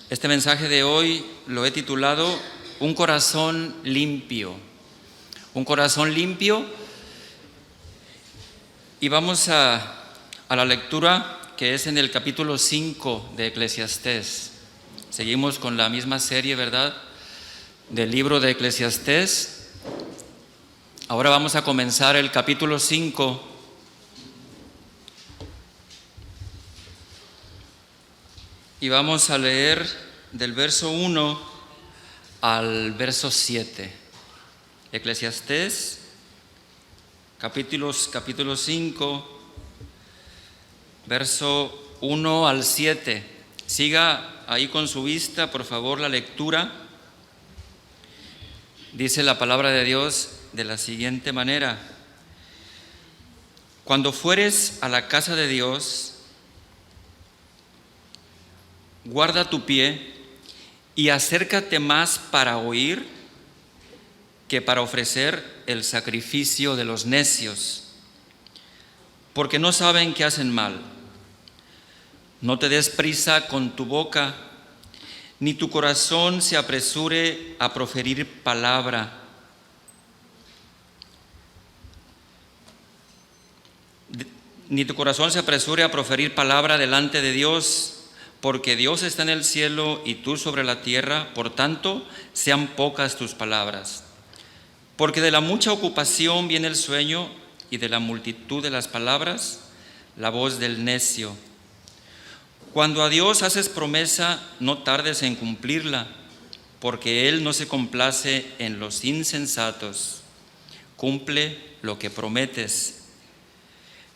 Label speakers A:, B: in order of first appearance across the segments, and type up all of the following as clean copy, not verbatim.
A: Este mensaje de hoy lo he titulado Un corazón limpio. Un corazón limpio. Y vamos a la lectura que es en el capítulo 5 de Eclesiastés. Seguimos con la misma serie, ¿verdad?, del libro de Eclesiastés. Ahora vamos a comenzar el capítulo 5. Y vamos a leer del verso 1 al verso 7. Eclesiastés, capítulo 5, verso 1 al 7. Siga ahí con su vista, por favor, la lectura. Dice la palabra de Dios de la siguiente manera: Cuando fueres a la casa de Dios, guarda tu pie y acércate más para oír que para ofrecer el sacrificio de los necios, porque no saben que hacen mal. No te des prisa con tu boca, ni tu corazón se apresure a proferir palabra. Ni tu corazón se apresure a proferir palabra delante de Dios, porque Dios está en el cielo y tú sobre la tierra, por tanto, sean pocas tus palabras. Porque de la mucha ocupación viene el sueño, y de la multitud de las palabras, la voz del necio. Cuando a Dios haces promesa, no tardes en cumplirla, porque Él no se complace en los insensatos. Cumple lo que prometes.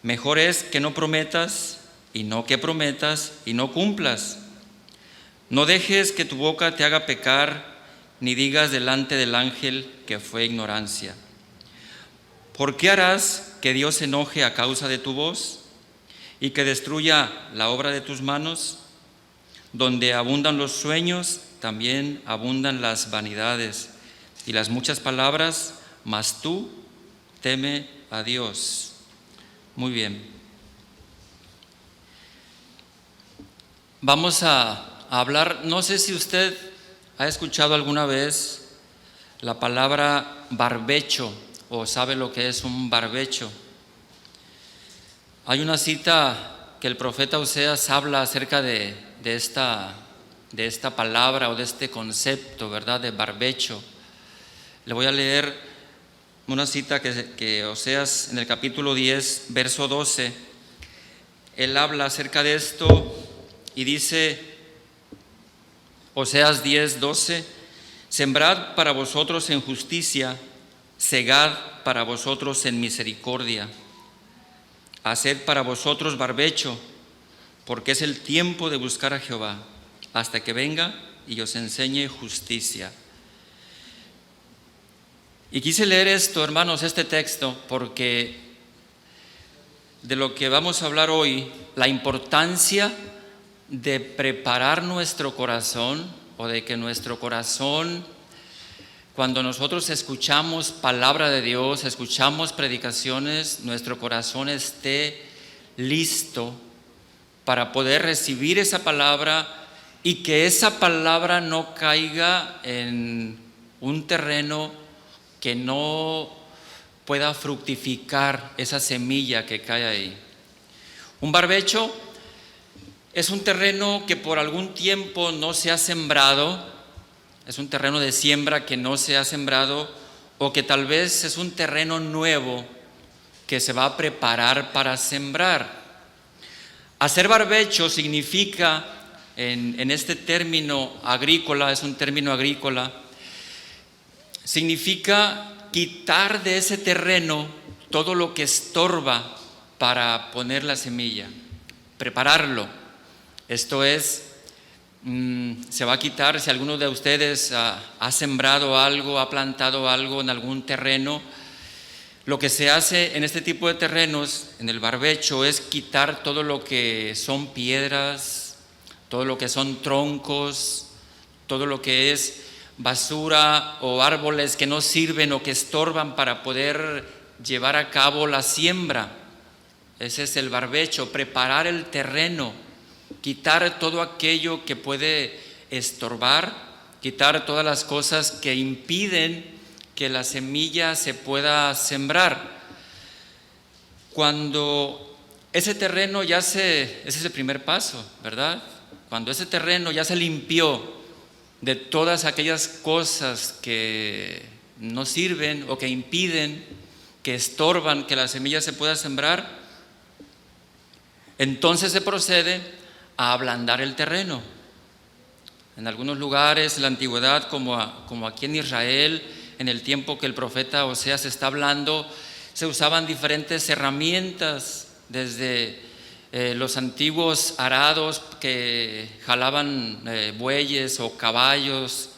A: Mejor es que no prometas, y no que prometas y no cumplas. No dejes que tu boca te haga pecar, ni digas delante del ángel que fue ignorancia. ¿Por qué harás que Dios se enoje a causa de tu voz y que destruya la obra de tus manos? Donde abundan los sueños, también abundan las vanidades y las muchas palabras, mas tú teme a Dios. Muy bien. Vamos a hablar, no sé si usted ha escuchado alguna vez la palabra barbecho o sabe lo que es un barbecho. Hay una cita que el profeta Oseas habla acerca de esta palabra o de este concepto, ¿verdad?, de barbecho. Le voy a leer una cita que Oseas en el capítulo 10, verso 12, él habla acerca de esto. Y dice Oseas 10, 12: Sembrad para vosotros en justicia, segad para vosotros en misericordia. Haced para vosotros barbecho, porque es el tiempo de buscar a Jehová, hasta que venga y os enseñe justicia. Y quise leer esto, hermanos, este texto, porque de lo que vamos a hablar hoy, la importancia de preparar nuestro corazón, o de que nuestro corazón, cuando nosotros escuchamos palabra de Dios, escuchamos predicaciones, nuestro corazón esté listo para poder recibir esa palabra y que esa palabra no caiga en un terreno que no pueda fructificar esa semilla que cae ahí. Un barbecho es un terreno que por algún tiempo no se ha sembrado, es un terreno de siembra que no se ha sembrado, o que tal vez es un terreno nuevo que se va a preparar para sembrar. Hacer barbecho significa, en este término agrícola, es un término agrícola, significa quitar de ese terreno todo lo que estorba para poner la semilla, prepararlo. Esto es, se va a quitar, si alguno de ustedes ha sembrado algo, ha plantado algo en algún terreno, lo que se hace en este tipo de terrenos, en el barbecho, es quitar todo lo que son piedras, todo lo que son troncos, todo lo que es basura o árboles que no sirven o que estorban para poder llevar a cabo la siembra. Ese es el barbecho, preparar el terreno, quitar todo aquello que puede estorbar, quitar todas las cosas que impiden que la semilla se pueda sembrar. Cuando ese terreno ese es el primer paso, ¿verdad? Cuando ese terreno ya se limpió de todas aquellas cosas que no sirven o que impiden, que estorban que la semilla se pueda sembrar, entonces se procede a ablandar el terreno. En algunos lugares de la antigüedad, como aquí en Israel, en el tiempo que el profeta Oseas está hablando, se usaban diferentes herramientas, desde los antiguos arados que jalaban bueyes o caballos,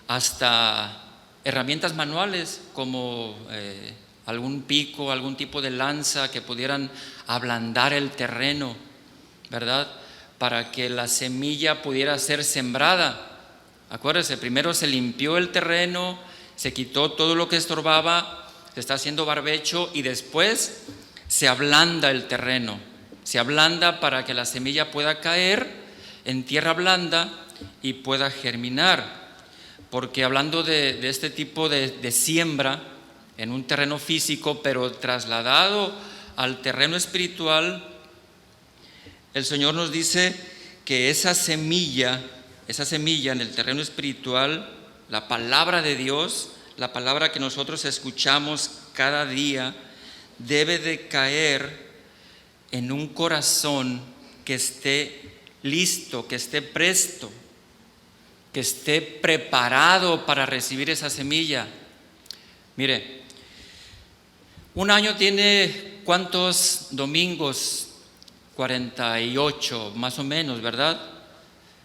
A: hasta herramientas manuales como algún pico, algún tipo de lanza que pudieran ablandar el terreno, ¿verdad? Para que la semilla pudiera ser sembrada. Acuérdense, primero se limpió el terreno, se quitó todo lo que estorbaba, se está haciendo barbecho y después se ablanda el terreno. Se ablanda para que la semilla pueda caer en tierra blanda y pueda germinar. Porque hablando de este tipo de siembra en un terreno físico, pero trasladado al terreno espiritual, el Señor nos dice que esa semilla en el terreno espiritual, la palabra de Dios, la palabra que nosotros escuchamos cada día, debe de caer en un corazón que esté listo, que esté presto, que esté preparado para recibir esa semilla. Mire, un año tiene ¿cuántos domingos? 48 más o menos, ¿verdad?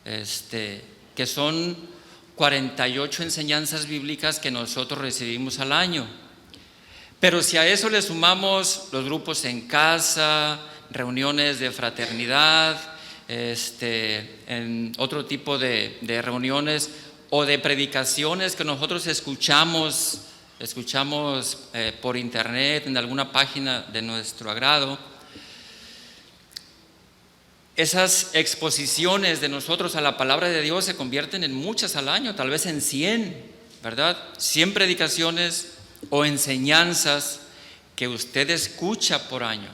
A: Que son 48 enseñanzas bíblicas que nosotros recibimos al año. Pero si a eso le sumamos los grupos en casa, reuniones de fraternidad, en otro tipo de reuniones o de predicaciones que nosotros escuchamos por internet, en alguna página de nuestro agrado, esas exposiciones de nosotros a la palabra de Dios se convierten en muchas al año, tal vez en 100, ¿verdad? 100 predicaciones o enseñanzas que usted escucha por año.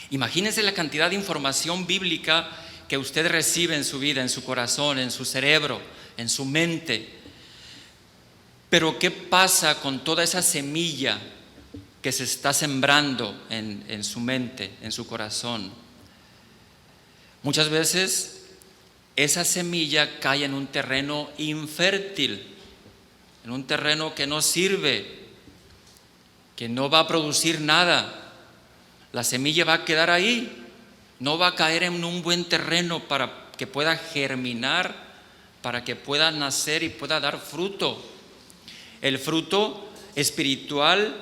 A: Imagínese la cantidad de información bíblica que usted recibe en su vida, en su corazón, en su cerebro, en su mente. Pero ¿qué pasa con toda esa semilla que se está sembrando en su mente, en su corazón? Muchas veces esa semilla cae en un terreno infértil, en un terreno que no sirve, que no va a producir nada. La semilla va a quedar ahí, no va a caer en un buen terreno para que pueda germinar, para que pueda nacer y pueda dar fruto. El fruto espiritual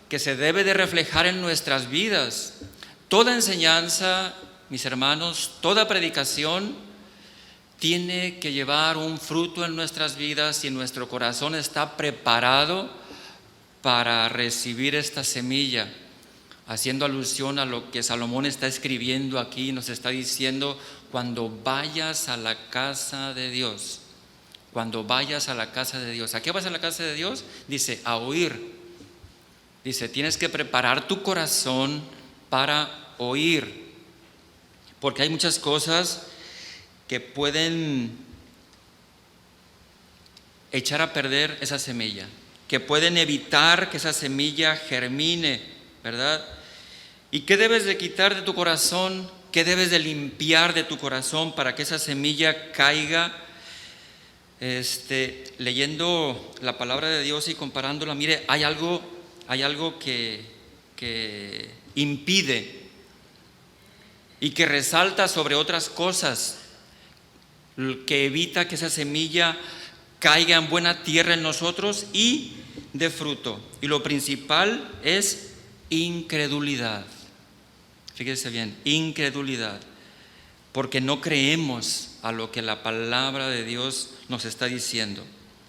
A: que se debe de reflejar en nuestras vidas. Toda enseñanza, mis hermanos, toda predicación tiene que llevar un fruto en nuestras vidas y nuestro corazón está preparado para recibir esta semilla. Haciendo alusión a lo que Salomón está escribiendo aquí, nos está diciendo: cuando vayas a la casa de Dios, cuando vayas a la casa de Dios. ¿A qué vas a la casa de Dios? Dice, a oír. Dice, tienes que preparar tu corazón para oír, porque hay muchas cosas que pueden echar a perder esa semilla, que pueden evitar que esa semilla germine, ¿verdad? ¿Y qué debes de quitar de tu corazón? ¿Qué debes de limpiar de tu corazón para que esa semilla caiga? Leyendo la palabra de Dios y comparándola, mire, hay algo que impide y que resalta sobre otras cosas, que evita que esa semilla caiga en buena tierra en nosotros y de fruto. Y lo principal es incredulidad. Fíjese bien, incredulidad, porque no creemos a lo que la palabra de Dios nos está diciendo.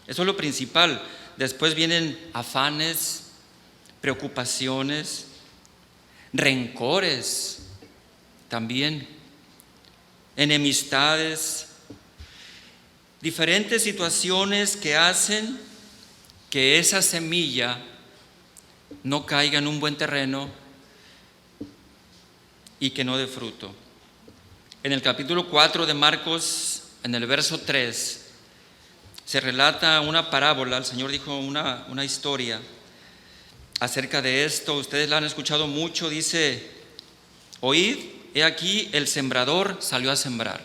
A: Eso es lo principal. Después vienen afanes, preocupaciones, rencores también. enemistades, diferentes situaciones que hacen que esa semilla no caiga en un buen terreno y que no dé fruto. En el capítulo 4 de Marcos, en el verso 3, se relata una parábola. El Señor dijo una historia acerca de esto. Ustedes la han escuchado mucho. Dice: oíd, he aquí el sembrador salió a sembrar.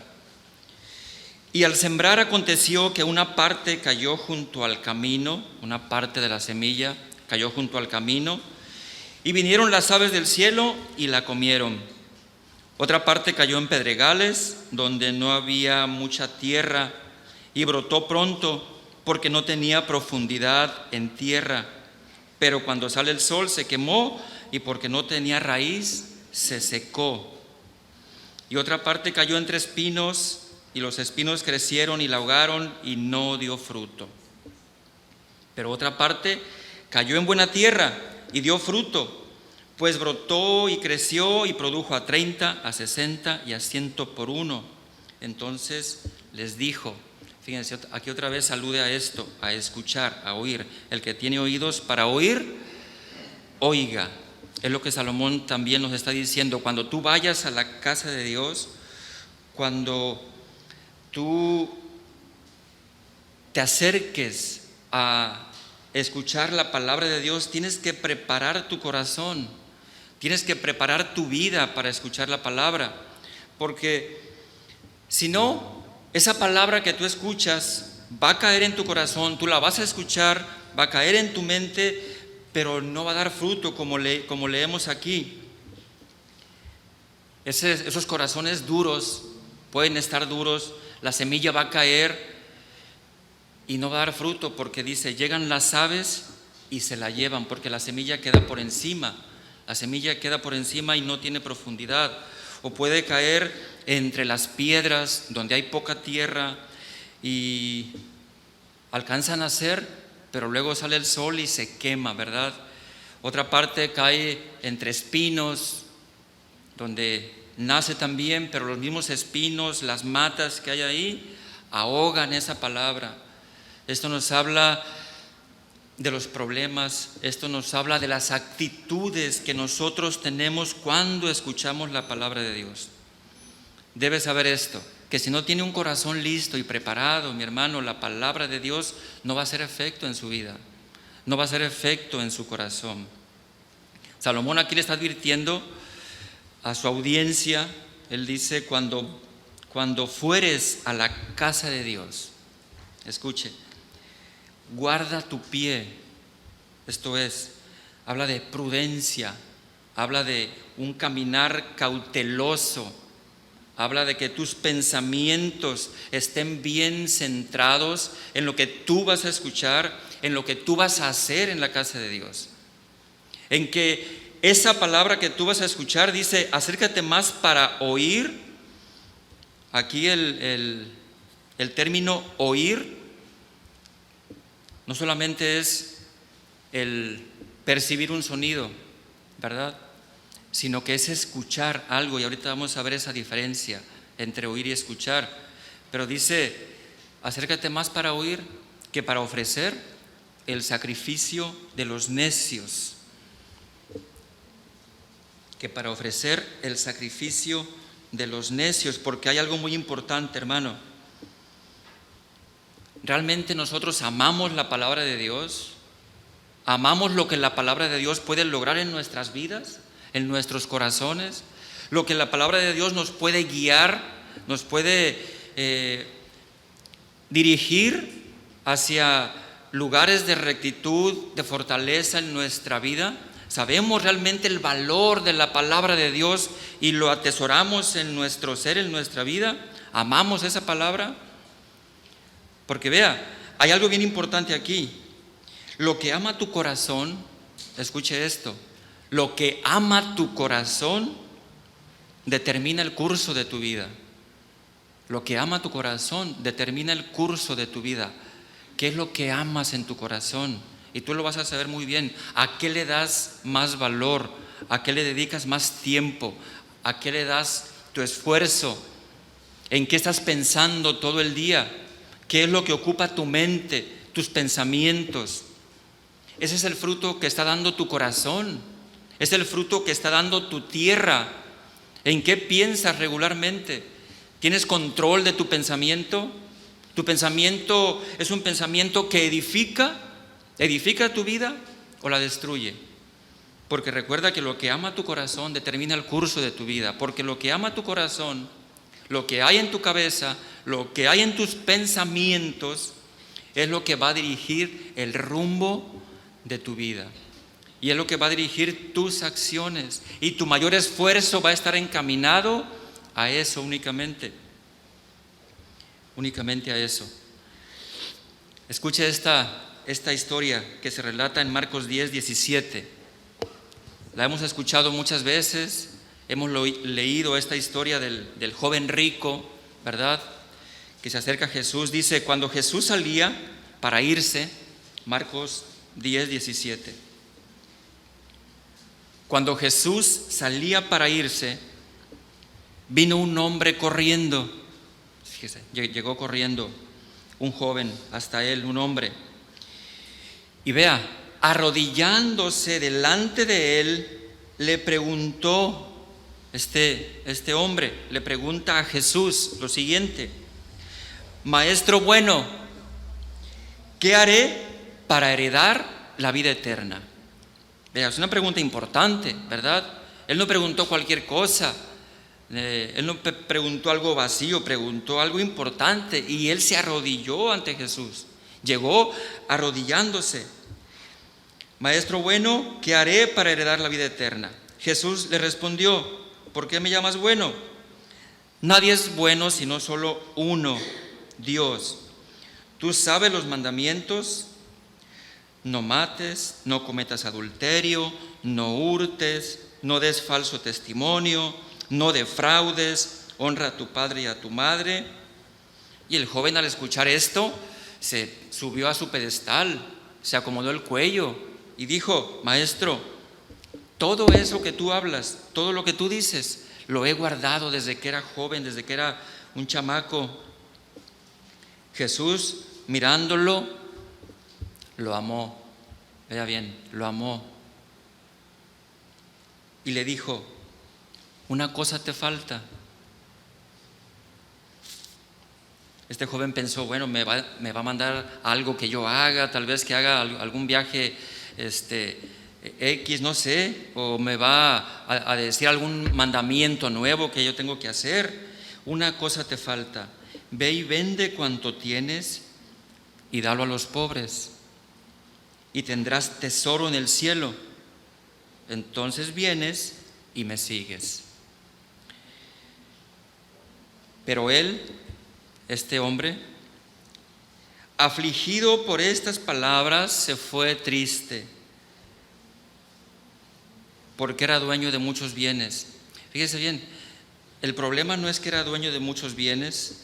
A: Y al sembrar aconteció que una parte cayó junto al camino, una parte de la semilla cayó junto al camino, y vinieron las aves del cielo y la comieron. Otra parte cayó en pedregales, donde no había mucha tierra, y brotó pronto, porque no tenía profundidad en tierra. Pero cuando sale el sol se quemó, y porque no tenía raíz, se secó. Y otra parte cayó entre espinos, y los espinos crecieron y la ahogaron, y no dio fruto. Pero otra parte cayó en buena tierra, y dio fruto, pues brotó y creció y produjo a 30, a 60 y a 100 por uno. Entonces les dijo, fíjense, aquí otra vez alude a esto, a escuchar, a oír. El que tiene oídos para oír, oiga. Es lo que Salomón también nos está diciendo. Cuando tú vayas a la casa de Dios, cuando tú te acerques a escuchar la palabra de Dios, tienes que preparar tu corazón. Tienes que preparar tu vida para escuchar la palabra, porque si no, esa palabra que tú escuchas va a caer en tu corazón, tú la vas a escuchar, va a caer en tu mente, pero no va a dar fruto como leemos aquí. Esos corazones duros pueden estar duros, la semilla va a caer y no va a dar fruto, porque dice, llegan las aves y se la llevan, porque la semilla queda por encima. La semilla queda por encima y no tiene profundidad. O puede caer entre las piedras donde hay poca tierra y alcanza a nacer, pero luego sale el sol y se quema, ¿verdad? Otra parte cae entre espinos, donde nace también, pero los mismos espinos, las matas que hay ahí, ahogan esa palabra. Esto nos habla de los problemas, esto nos habla de las actitudes que nosotros tenemos cuando escuchamos la palabra de Dios. Debes saber esto, que si no tiene un corazón listo y preparado, mi hermano, la palabra de Dios no va a hacer efecto en su vida, no va a hacer efecto en su corazón. Salomón aquí le está advirtiendo a su audiencia. Él dice, cuando fueres a la casa de Dios, escuche, guarda tu pie. Esto es, habla de prudencia, habla de un caminar cauteloso, habla de que tus pensamientos estén bien centrados en lo que tú vas a escuchar, en lo que tú vas a hacer en la casa de Dios. En que esa palabra que tú vas a escuchar dice, acércate más para oír. Aquí el término oír no solamente es el percibir un sonido, ¿verdad? Sino que es escuchar algo, y ahorita vamos a ver esa diferencia entre oír y escuchar. Pero dice, acércate más para oír que para ofrecer el sacrificio de los necios. Que para ofrecer el sacrificio de los necios, porque hay algo muy importante, hermano. ¿Realmente nosotros amamos la palabra de Dios? ¿Amamos lo que la palabra de Dios puede lograr en nuestras vidas, en nuestros corazones? Lo que la palabra de Dios nos puede guiar, nos puede dirigir hacia lugares de rectitud, de fortaleza en nuestra vida. ¿Sabemos realmente el valor de la palabra de Dios y lo atesoramos en nuestro ser, en nuestra vida? ¿Amamos esa palabra? Porque vea, hay algo bien importante aquí. Lo que ama tu corazón, escuche esto, lo que ama tu corazón determina el curso de tu vida. Lo que ama tu corazón determina el curso de tu vida. ¿Qué es lo que amas en tu corazón? Y tú lo vas a saber muy bien. ¿A qué le das más valor? ¿A qué le dedicas más tiempo? ¿A qué le das tu esfuerzo? ¿En qué estás pensando todo el día? ¿Qué es lo que ocupa tu mente, tus pensamientos? Ese es el fruto que está dando tu corazón. Es el fruto que está dando tu tierra. ¿En qué piensas regularmente? ¿Tienes control de tu pensamiento? ¿Tu pensamiento es un pensamiento que edifica tu vida o la destruye? Porque recuerda que lo que ama tu corazón determina el curso de tu vida. Porque lo que ama tu corazón, lo que hay en tu cabeza, lo que hay en tus pensamientos, es lo que va a dirigir el rumbo de tu vida. Y es lo que va a dirigir tus acciones. Y tu mayor esfuerzo va a estar encaminado a eso únicamente. Únicamente a eso. Escuche esta historia que se relata en Marcos 10:17. La hemos escuchado muchas veces. Hemos leído esta historia del joven rico, ¿verdad? Que se acerca a Jesús. Dice, cuando Jesús salía para irse, Marcos 10:17. Cuando Jesús salía para irse, vino un hombre corriendo. Fíjese, llegó corriendo un joven hasta él, un hombre. Y vea, arrodillándose delante de él, le preguntó, este hombre le pregunta a Jesús lo siguiente: Maestro bueno, ¿qué haré para heredar la vida eterna? Vea, es una pregunta importante, ¿verdad? Él no preguntó cualquier cosa, él no preguntó algo vacío, preguntó algo importante, y él se arrodilló ante Jesús. Llegó arrodillándose. Maestro bueno, ¿qué haré para heredar la vida eterna? Jesús le respondió: ¿por qué me llamas bueno? Nadie es bueno sino solo uno, Dios. Tú sabes los mandamientos: no mates, no cometas adulterio, no hurtes, no des falso testimonio, no defraudes, honra a tu padre y a tu madre. Y el joven, al escuchar esto, se subió a su pedestal, se acomodó el cuello y dijo: Maestro, todo eso que tú hablas, todo lo que tú dices, lo he guardado desde que era joven, desde que era un chamaco. Jesús, mirándolo, lo amó. Vea bien, lo amó. Y le dijo: una cosa te falta. Este joven pensó, bueno, me va a mandar algo que yo haga, tal vez que haga algún viaje X, no sé, o me va a decir algún mandamiento nuevo que yo tengo que hacer. Una cosa te falta: ve y vende cuanto tienes y dalo a los pobres, y tendrás tesoro en el cielo. Entonces vienes y me sigues. Pero él, este hombre, afligido por estas palabras, se fue triste, porque era dueño de muchos bienes. Fíjese bien, el problema no es que era dueño de muchos bienes.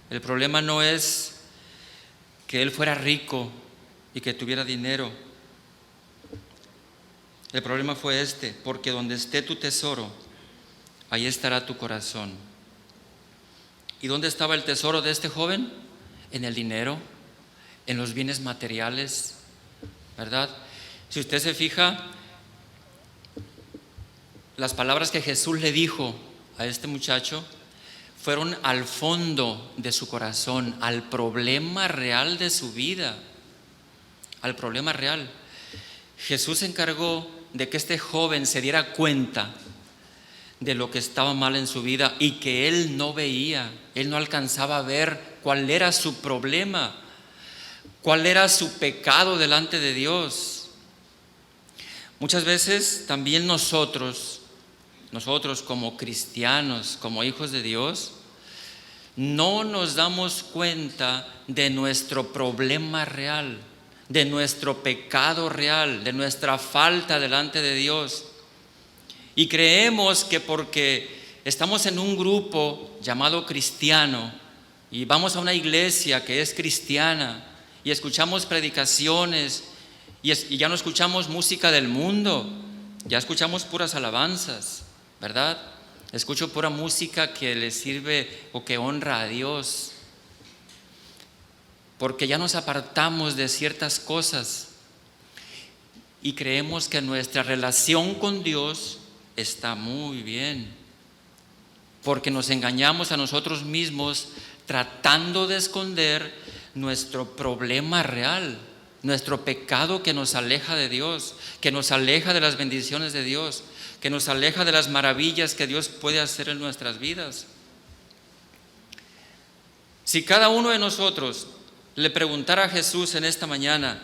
A: El problema no es que él fuera rico y que tuviera dinero. El problema fue porque donde esté tu tesoro, ahí estará tu corazón. ¿Y dónde estaba el tesoro de este joven? En el dinero, en los bienes materiales, ¿verdad? Si usted se fija, las palabras que Jesús le dijo a este muchacho fueron al fondo de su corazón, al problema real de su vida, al problema real. Jesús se encargó de que este joven se diera cuenta de lo que estaba mal en su vida y que él no veía, él no alcanzaba a ver cuál era su problema, cuál era su pecado delante de Dios. Muchas veces también nosotros como cristianos, como hijos de Dios, no nos damos cuenta de nuestro problema real, de nuestro pecado real, de nuestra falta delante de Dios. Y creemos que porque estamos en un grupo llamado cristiano y vamos a una iglesia que es cristiana y escuchamos predicaciones y ya no escuchamos música del mundo, ya escuchamos puras alabanzas, ¿verdad? Escucho pura música que le sirve o que honra a Dios. Porque ya nos apartamos de ciertas cosas y creemos que nuestra relación con Dios está muy bien. Porque nos engañamos a nosotros mismos tratando de esconder nuestro problema real, nuestro pecado que nos aleja de Dios, que nos aleja de las bendiciones de Dios, que nos aleja de las maravillas que Dios puede hacer en nuestras vidas. Si cada uno de nosotros le preguntara a Jesús en esta mañana: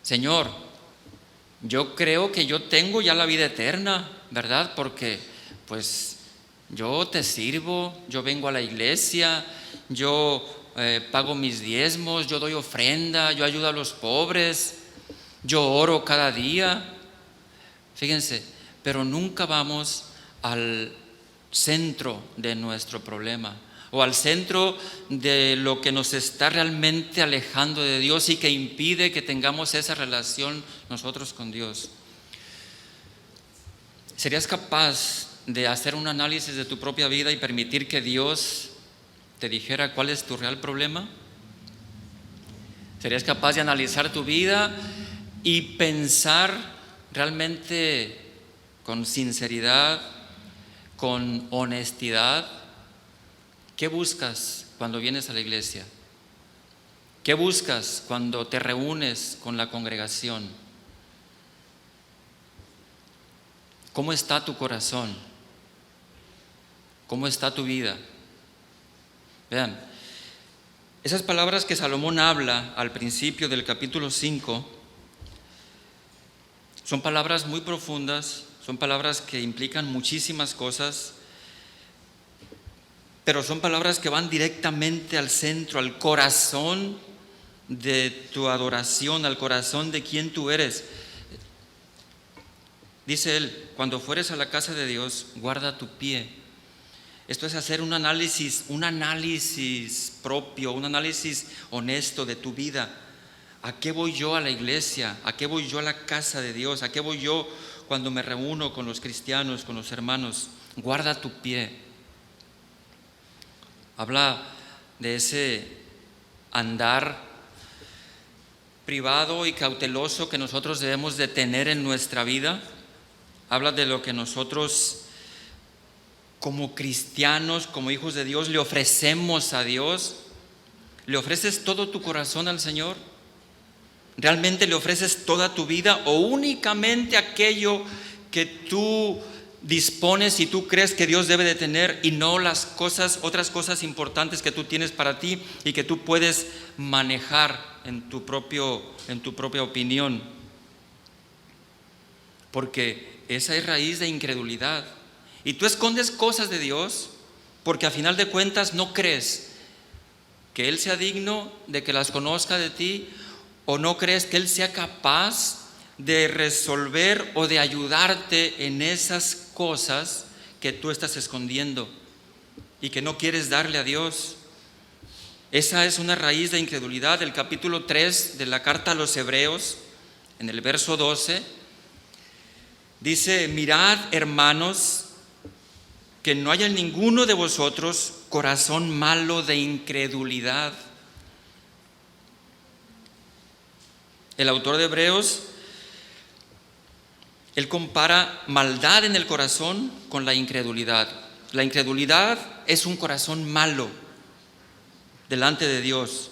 A: Señor, yo creo que yo tengo ya la vida eterna, ¿verdad? Porque pues yo te sirvo, yo vengo a la iglesia, yo pago mis diezmos, yo doy ofrenda, yo ayudo a los pobres, yo oro cada día. Fíjense, pero nunca vamos al centro de nuestro problema o al centro de lo que nos está realmente alejando de Dios y que impide que tengamos esa relación nosotros con Dios. ¿Serías capaz de hacer un análisis de tu propia vida y permitir que Dios te dijera cuál es tu real problema? ¿Serías capaz de analizar tu vida y pensar realmente con sinceridad, con honestidad, qué buscas cuando vienes a la iglesia? ¿Qué buscas cuando te reúnes con la congregación? ¿Cómo está tu corazón? ¿Cómo está tu vida? Vean, esas palabras que Salomón habla al principio del capítulo 5 son palabras muy profundas, son palabras que implican muchísimas cosas, pero son palabras que van directamente al centro, al corazón de tu adoración, al corazón de quien tú eres. Dice él: cuando fueres a la casa de Dios, guarda tu pie. Esto es hacer un análisis propio, un análisis honesto de tu vida. ¿A qué voy yo a la iglesia? ¿A qué voy yo a la casa de Dios? ¿A qué voy yo cuando me reúno con los cristianos, con los hermanos? Guarda tu pie. Habla de ese andar privado y cauteloso que nosotros debemos de tener en nuestra vida. Habla de lo que nosotros como cristianos, como hijos de Dios, le ofrecemos a Dios. ¿Le ofreces todo tu corazón al Señor? ¿Realmente le ofreces toda tu vida o únicamente aquello que tú dispones y tú crees que Dios debe de tener y no las cosas, otras cosas importantes que tú tienes para ti y que tú puedes manejar en tu propia opinión? Porque esa es raíz de incredulidad. Y tú escondes cosas de Dios porque a final de cuentas no crees que Él sea digno de que las conozca de ti, o no crees que Él sea capaz de resolver o de ayudarte en esas cosas que tú estás escondiendo y que no quieres darle a Dios. Esa es una raíz de incredulidad. El capítulo 3 de la carta a los Hebreos, en el verso 12, dice: mirad, hermanos, que no haya en ninguno de vosotros corazón malo de incredulidad. El autor de Hebreos, él compara maldad en el corazón con la incredulidad. La incredulidad es un corazón malo delante de Dios.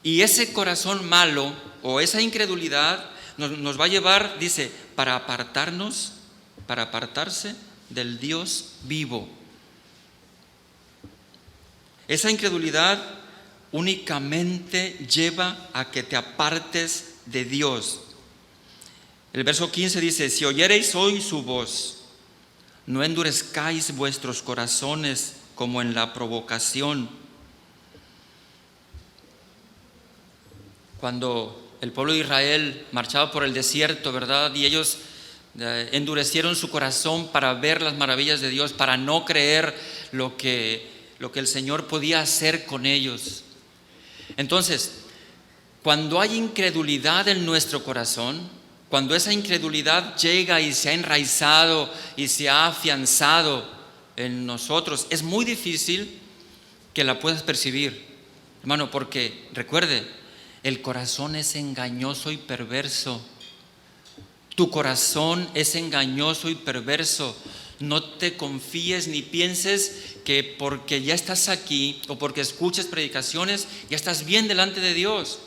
A: Y ese corazón malo o esa incredulidad nos va a llevar, dice, para apartarse del Dios vivo. Esa incredulidad únicamente lleva a que te apartes de Dios. El verso 15 dice: si oyereis hoy su voz, no endurezcáis vuestros corazones como en la provocación. Cuando el pueblo de Israel marchaba por el desierto, ¿verdad? Y ellos endurecieron su corazón para ver las maravillas de Dios, para no creer lo que el Señor podía hacer con ellos. Entonces, cuando hay incredulidad en nuestro corazón, cuando esa incredulidad llega y se ha enraizado y se ha afianzado en nosotros, es muy difícil que la puedas percibir, hermano, porque recuerde, el corazón es engañoso y perverso. Tu corazón es engañoso y perverso. No te confíes ni pienses que porque ya estás aquí o porque escuchas predicaciones, ya estás bien delante de Dios.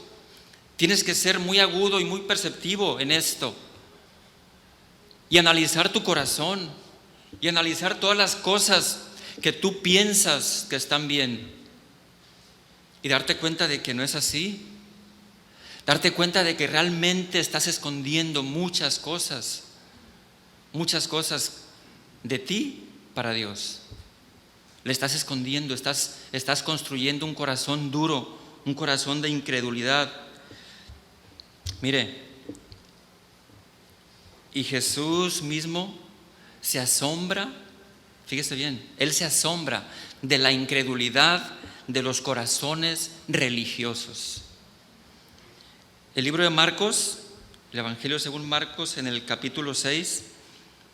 A: Tienes que ser muy agudo y muy perceptivo en esto. Y analizar tu corazón. Y analizar todas las cosas que tú piensas que están bien. Y darte cuenta de que no es así. Darte cuenta de que realmente estás escondiendo muchas cosas de ti para Dios. Le estás escondiendo, estás construyendo un corazón duro, un corazón de incredulidad. Mire, y Jesús mismo se asombra, fíjese bien, Él se asombra de la incredulidad de los corazones religiosos. El libro de Marcos, el Evangelio según Marcos, en el capítulo 6,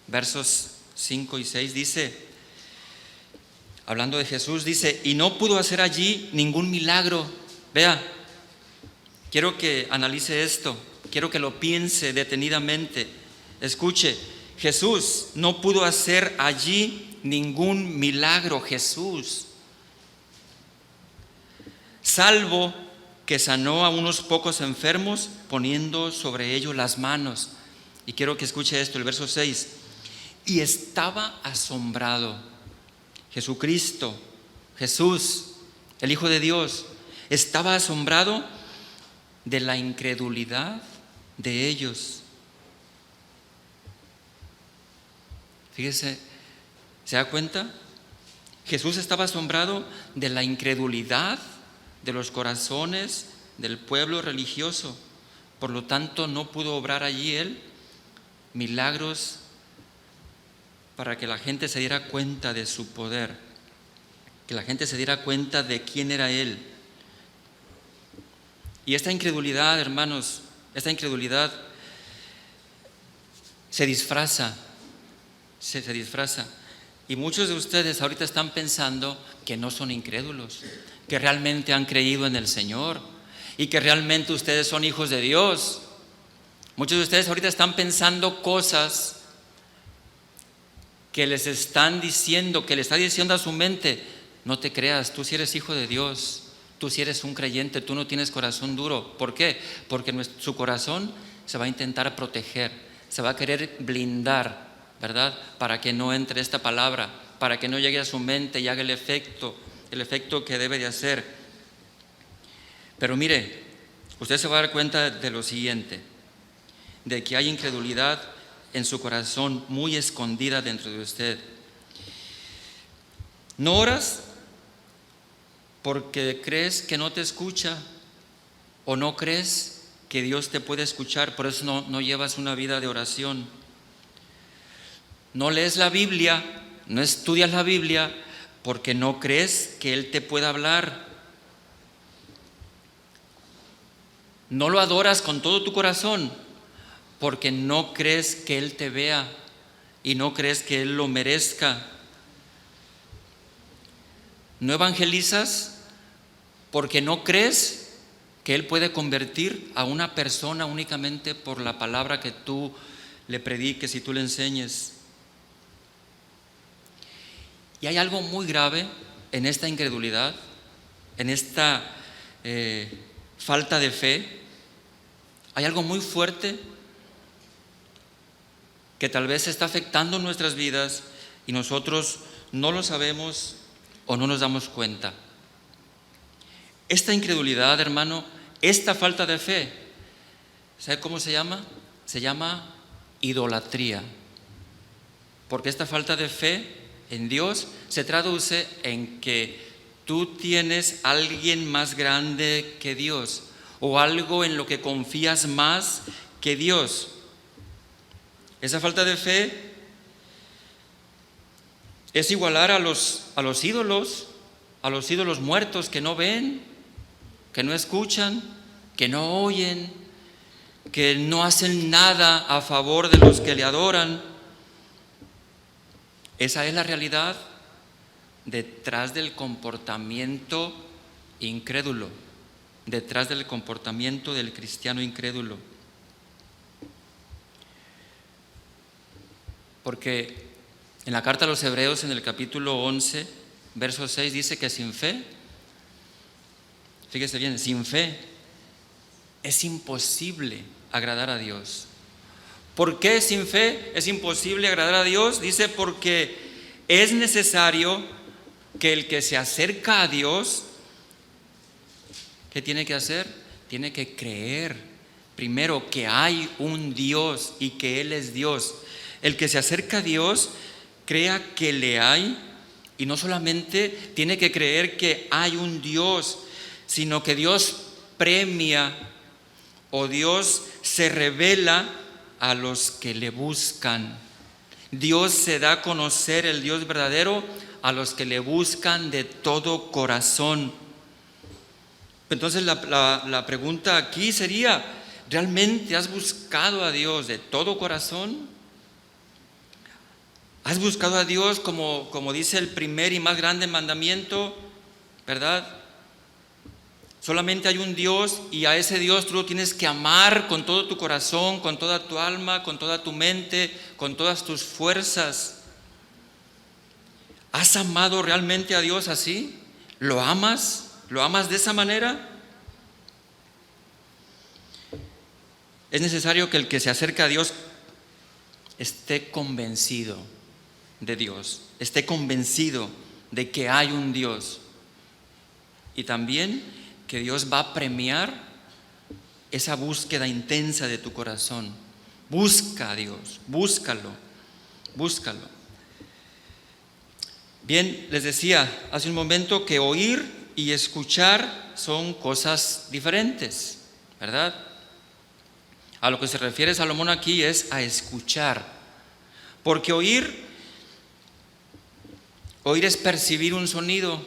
A: versos 5 y 6, dice, hablando de Jesús, dice, y no pudo hacer allí ningún milagro. Vea, quiero que analice esto, quiero que lo piense detenidamente. Escuche, Jesús no pudo hacer allí ningún milagro, Jesús, salvo que sanó a unos pocos enfermos poniendo sobre ellos las manos. Y quiero que escuche esto, el verso 6. Y estaba asombrado. Jesucristo, Jesús, el Hijo de Dios, estaba asombrado de la incredulidad de ellos. Fíjese, ¿se da cuenta? Jesús estaba asombrado de la incredulidad de los corazones del pueblo religioso. Por lo tanto, no pudo obrar allí Él milagros para que la gente se diera cuenta de su poder, que la gente se diera cuenta de quién era Él. Y esta incredulidad, hermanos, esta incredulidad se disfraza. Y muchos de ustedes ahorita están pensando que no son incrédulos, que realmente han creído en el Señor y que realmente ustedes son hijos de Dios. Muchos de ustedes ahorita están pensando cosas que les están diciendo, que le está diciendo a su mente, no te creas, tú sí eres hijo de Dios, tú sí eres un creyente, tú no tienes corazón duro. ¿Por qué? Porque su corazón se va a intentar proteger, se va a querer blindar, ¿verdad? Para que no entre esta palabra, para que no llegue a su mente y haga el efecto que debe de hacer. Pero mire, usted se va a dar cuenta de lo siguiente, de que hay incredulidad en su corazón muy escondida dentro de usted. No oras porque crees que no te escucha o no crees que Dios te puede escuchar, por eso no llevas una vida de oración. No lees la Biblia, no estudias la Biblia porque no crees que Él te pueda hablar. No lo adoras con todo tu corazón porque no crees que Él te vea y no crees que Él lo merezca. No evangelizas porque no crees que Él puede convertir a una persona únicamente por la palabra que tú le prediques y tú le enseñes. Y hay algo muy grave en esta incredulidad, en esta falta de fe. Hay algo muy fuerte que tal vez está afectando nuestras vidas y nosotros no lo sabemos o no nos damos cuenta. Esta incredulidad, hermano, esta falta de fe, ¿sabe cómo se llama? Se llama idolatría. Porque esta falta de fe en Dios se traduce en que tú tienes a alguien más grande que Dios o algo en lo que confías más que Dios. Esa falta de fe es igualar a los ídolos muertos que no ven, que no escuchan, que no oyen, que no hacen nada a favor de los que le adoran. Esa es la realidad detrás del comportamiento incrédulo, detrás del comportamiento del cristiano incrédulo. Porque en la carta a los Hebreos, en el capítulo 11, verso 6, dice que sin fe, fíjese bien, sin fe es imposible agradar a Dios. ¿Por qué sin fe es imposible agradar a Dios? Dice, porque es necesario que el que se acerca a Dios, ¿qué tiene que hacer? Tiene que creer primero que hay un Dios y que Él es Dios. El que se acerca a Dios, crea que le hay, y no solamente tiene que creer que hay un Dios, sino que Dios premia o Dios se revela a los que le buscan. Dios se da a conocer, el Dios verdadero, a los que le buscan de todo corazón. Entonces la pregunta aquí sería, ¿realmente has buscado a Dios de todo corazón? ¿Has buscado a Dios como dice el primer y más grande mandamiento, verdad? Solamente hay un Dios y a ese Dios tú lo tienes que amar con todo tu corazón, con toda tu alma, con toda tu mente, con todas tus fuerzas. ¿Has amado realmente a Dios así? ¿Lo amas? ¿Lo amas de esa manera? Es necesario que el que se acerca a Dios esté convencido de Dios, esté convencido de que hay un Dios, y también que Dios va a premiar esa búsqueda intensa de tu corazón. Busca a Dios, búscalo. Bien, les decía hace un momento que oír y escuchar son cosas diferentes, ¿verdad? A lo que se refiere Salomón aquí es a escuchar, porque oír es percibir un sonido,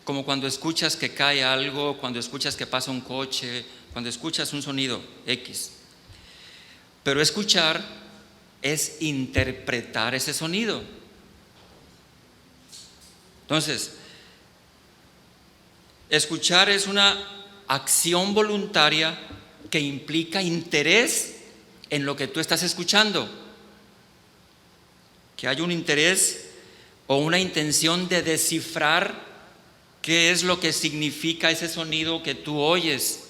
A: como cuando escuchas que cae algo, cuando escuchas que pasa un coche, cuando escuchas un sonido X. Pero escuchar es interpretar ese sonido. Entonces, escuchar es una acción voluntaria que implica interés en lo que tú estás escuchando, que hay un interés o una intención de descifrar qué es lo que significa ese sonido que tú oyes,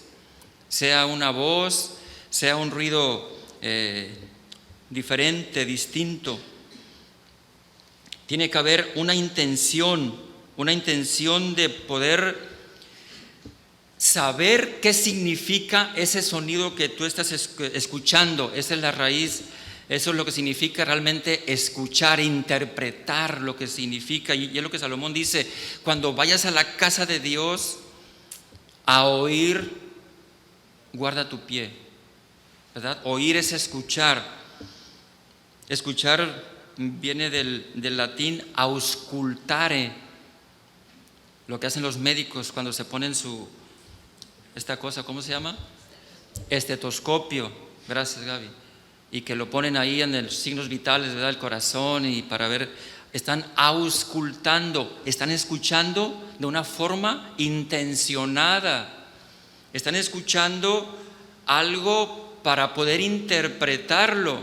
A: sea una voz, sea un ruido diferente, distinto. Tiene que haber una intención de poder saber qué significa ese sonido que tú estás escuchando. Esa es la raíz. Eso es lo que significa realmente escuchar, interpretar lo que significa. Y es lo que Salomón dice: cuando vayas a la casa de Dios a oír, guarda tu pie, ¿verdad? Oír es escuchar. Escuchar viene del latín auscultare, lo que hacen los médicos cuando se ponen esta cosa, ¿cómo se llama? Estetoscopio. Gracias, Gaby. Y que lo ponen ahí en los signos vitales, ¿verdad? El corazón, y para ver, están auscultando, están escuchando de una forma intencionada, están escuchando algo para poder interpretarlo.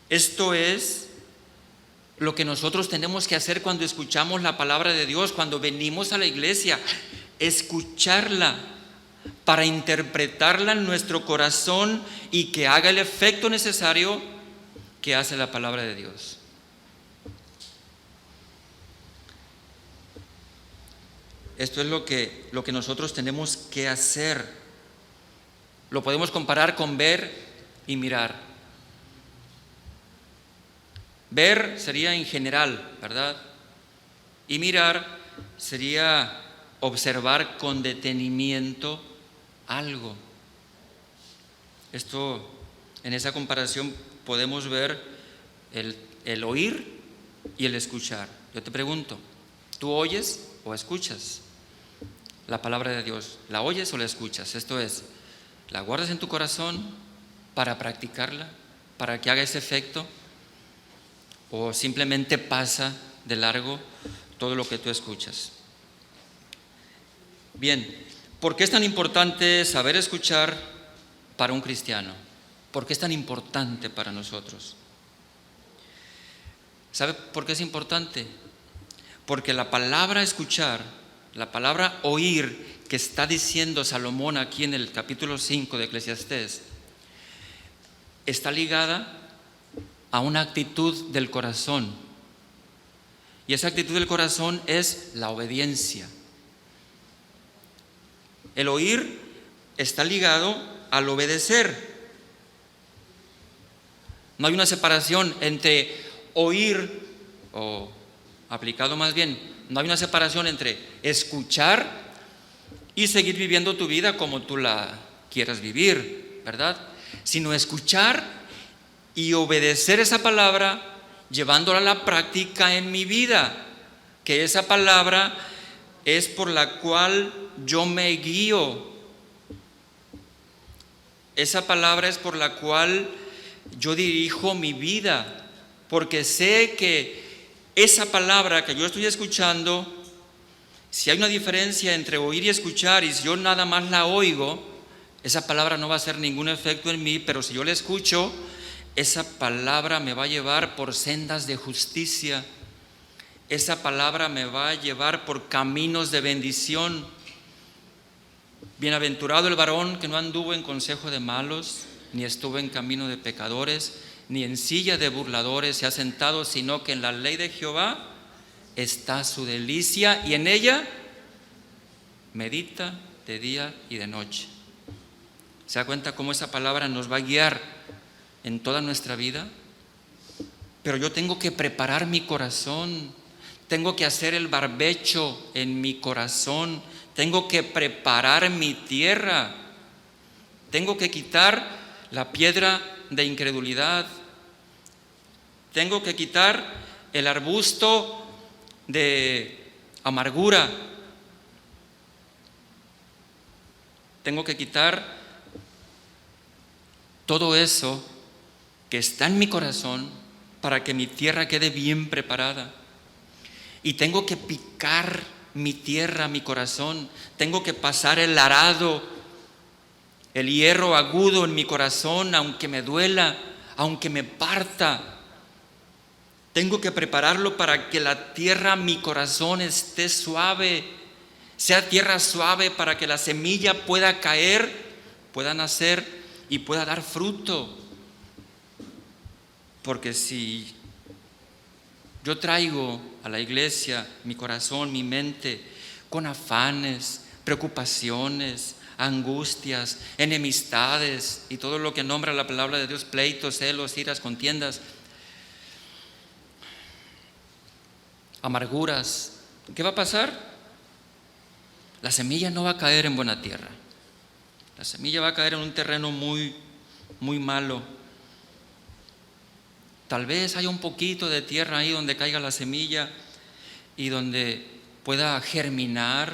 A: Esto es lo que nosotros tenemos que hacer cuando escuchamos la palabra de Dios, cuando venimos a la iglesia, escucharla para interpretarla en nuestro corazón y que haga el efecto necesario que hace la palabra de Dios. Esto es lo que nosotros tenemos que hacer. Lo podemos comparar con ver y mirar. Ver sería en general, ¿verdad? Y mirar sería observar con detenimiento algo. Esto, en esa comparación podemos ver el oír y el escuchar. Yo te pregunto, ¿tú oyes o escuchas la palabra de Dios? ¿La oyes o la escuchas? Esto es, ¿La guardas en tu corazón para practicarla, para que haga ese efecto? ¿O simplemente pasa de largo todo lo que tú escuchas? Bien, ¿por qué es tan importante saber escuchar para un cristiano? ¿Por qué es tan importante para nosotros? ¿Sabe por qué es importante? Porque la palabra escuchar, la palabra oír que está diciendo Salomón aquí en el capítulo 5 de Eclesiastés, está ligada a una actitud del corazón. Y esa actitud del corazón es la obediencia. El oír está ligado al obedecer. No hay una separación entre oír, o aplicado más bien, no hay una separación entre escuchar y seguir viviendo tu vida como tú la quieras vivir, ¿verdad? Sino escuchar y obedecer esa palabra, llevándola a la práctica en mi vida, que esa palabra es por la cual yo me guío. Esa palabra es por la cual yo dirijo mi vida, porque sé que esa palabra que yo estoy escuchando, si hay una diferencia entre oír y escuchar, y si yo nada más la oigo, esa palabra no va a hacer ningún efecto en mí, pero si yo la escucho, esa palabra me va a llevar por sendas de justicia. Esa palabra me va a llevar por caminos de bendición. Bienaventurado el varón que no anduvo en consejo de malos, ni estuvo en camino de pecadores, ni en silla de burladores se ha sentado, sino que en la ley de Jehová está su delicia, y en ella medita de día y de noche. ¿Se da cuenta cómo esa palabra nos va a guiar en toda nuestra vida? Pero yo tengo que preparar mi corazón, tengo que hacer el barbecho en mi corazón, tengo que preparar mi tierra, tengo que quitar la piedra de incredulidad, tengo que quitar el arbusto de amargura, tengo que quitar todo eso que está en mi corazón para que mi tierra quede bien preparada. Y tengo que picar mi tierra, mi corazón. Tengo que pasar el arado, el hierro agudo en mi corazón, aunque me duela, aunque me parta. Tengo que prepararlo para que la tierra, mi corazón, esté suave, sea tierra suave, para que la semilla pueda caer, pueda nacer y pueda dar fruto. Porque si yo traigo a la iglesia mi corazón, mi mente, con afanes, preocupaciones, angustias, enemistades y todo lo que nombra la palabra de Dios, pleitos, celos, iras, contiendas, amarguras, ¿qué va a pasar? La semilla no va a caer en buena tierra. La semilla va a caer en un terreno muy, muy malo. Tal vez haya un poquito de tierra ahí donde caiga la semilla y donde pueda germinar,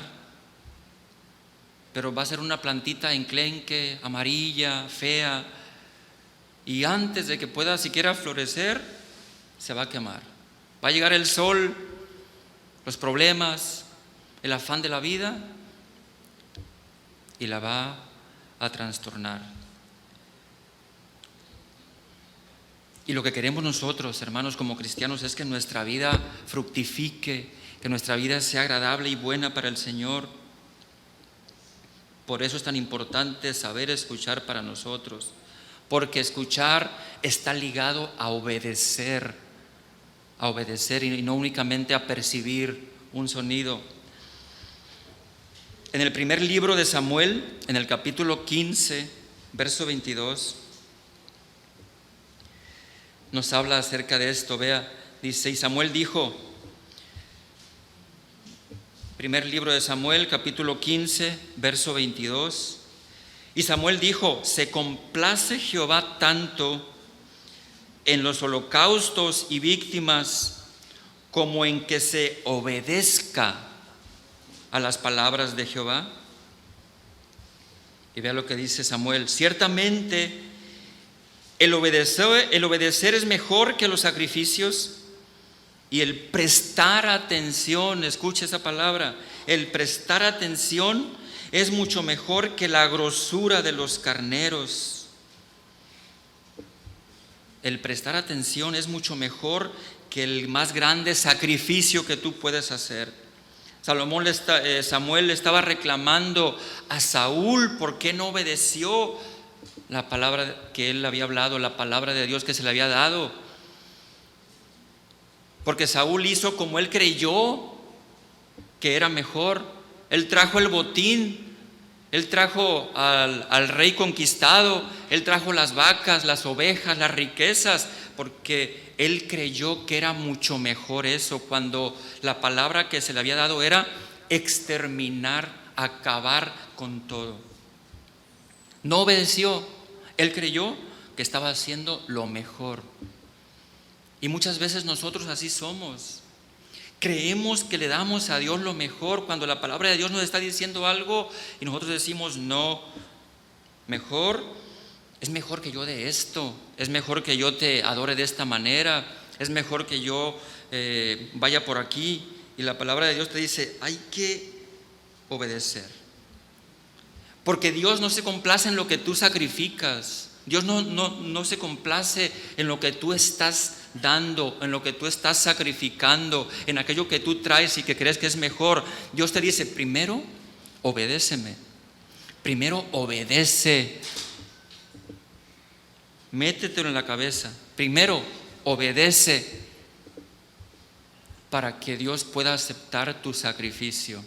A: pero va a ser una plantita enclenque, amarilla, fea, y antes de que pueda siquiera florecer, se va a quemar. Va a llegar el sol, los problemas, el afán de la vida, y la va a trastornar. Y lo que queremos nosotros, hermanos, como cristianos, es que nuestra vida fructifique, que nuestra vida sea agradable y buena para el Señor. Por eso es tan importante saber escuchar para nosotros, porque escuchar está ligado a obedecer y no únicamente a percibir un sonido. En el primer libro de Samuel, en el capítulo 15, verso 22, nos habla acerca de esto. Vea, dice: y Samuel dijo, primer libro de Samuel, capítulo 15, verso 22, y Samuel dijo: se complace Jehová tanto en los holocaustos y víctimas como en que se obedezca a las palabras de Jehová. Y vea lo que dice Samuel: ciertamente el obedecer es mejor que los sacrificios, y el prestar atención, escuche esa palabra, el prestar atención es mucho mejor que la grosura de los carneros. El prestar atención es mucho mejor que el más grande sacrificio que tú puedes hacer. Samuel le estaba reclamando a Saúl por qué no obedeció la palabra que él había hablado, la palabra de Dios que se le había dado. Porque Saúl hizo como él creyó que era mejor. Él trajo el botín, él trajo al rey conquistado, él trajo las vacas, las ovejas, las riquezas, porque él creyó que era mucho mejor eso, cuando la palabra que se le había dado era exterminar, acabar con todo. No obedeció, él creyó que estaba haciendo lo mejor. Y muchas veces nosotros así somos. Creemos que le damos a Dios lo mejor cuando la palabra de Dios nos está diciendo algo y nosotros decimos no, es mejor que yo de esto, es mejor que yo te adore de esta manera, es mejor que yo vaya por aquí. Y la palabra de Dios te dice, hay que obedecer. Porque Dios no se complace en lo que tú sacrificas. Dios no se complace en lo que tú estás dando, en lo que tú estás sacrificando, en aquello que tú traes y que crees que es mejor. Dios te dice, primero obedéceme, primero obedece. Métetelo en la cabeza, primero obedece para que Dios pueda aceptar tu sacrificio.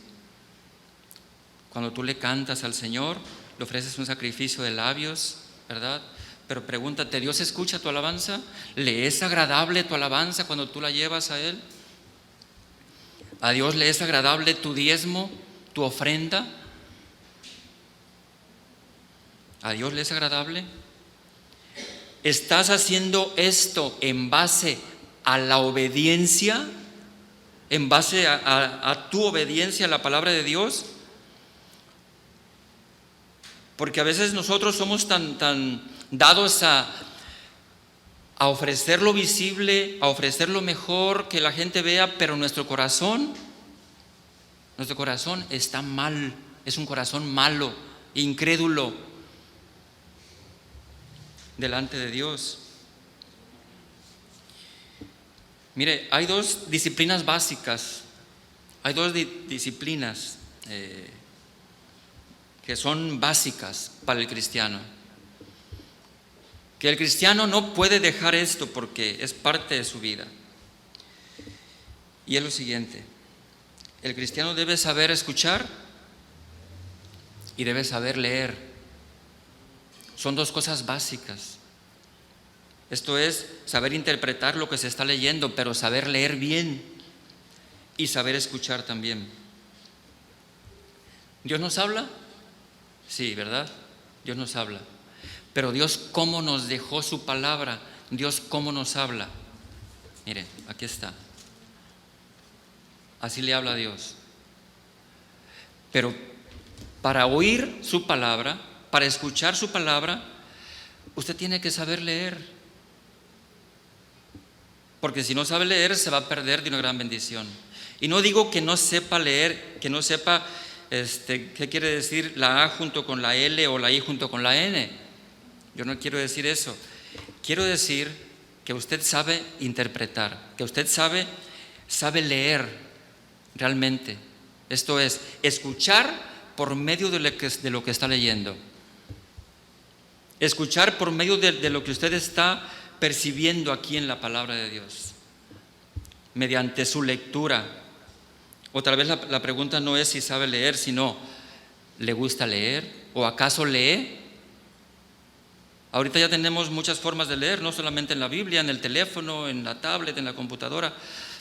A: Cuando tú le cantas al Señor, le ofreces un sacrificio de labios, ¿verdad? Pero pregúntate, ¿Dios escucha tu alabanza? ¿Le es agradable tu alabanza cuando tú la llevas a Él? ¿A Dios le es agradable tu diezmo, tu ofrenda? ¿A Dios le es agradable? ¿Estás haciendo esto en base a la obediencia? ¿En base a tu obediencia a la palabra de Dios? Porque a veces nosotros somos tan dados a ofrecer lo visible, a ofrecer lo mejor que la gente vea, pero nuestro corazón está mal, es un corazón malo, incrédulo delante de Dios. Mire, hay dos disciplinas básicas, hay dos disciplinas que son básicas para el cristiano. Que el cristiano no puede dejar esto porque es parte de su vida. Y es lo siguiente: el cristiano debe saber escuchar y debe saber leer. Son dos cosas básicas. Esto es saber interpretar lo que se está leyendo, pero saber leer bien y saber escuchar también. ¿Dios nos habla? Sí, ¿verdad? Dios nos habla. Pero Dios, ¿cómo nos dejó su palabra? Dios, ¿cómo nos habla? Mire, aquí está. Así le habla a Dios. Pero para oír su palabra, para escuchar su palabra, usted tiene que saber leer. Porque si no sabe leer, se va a perder de una gran bendición. Y no digo que no sepa leer, que no sepa qué quiere decir la A junto con la L o la I junto con la N. Yo no quiero decir eso. Quiero decir que usted sabe interpretar, que usted sabe leer realmente. Esto es, escuchar por medio de lo que está leyendo. Escuchar por medio de lo que usted está percibiendo aquí en la palabra de Dios, mediante su lectura. Otra vez la pregunta no es si sabe leer, sino ¿le gusta leer? ¿O acaso lee? Ahorita ya tenemos muchas formas de leer, no solamente en la Biblia, en el teléfono, en la tablet, en la computadora.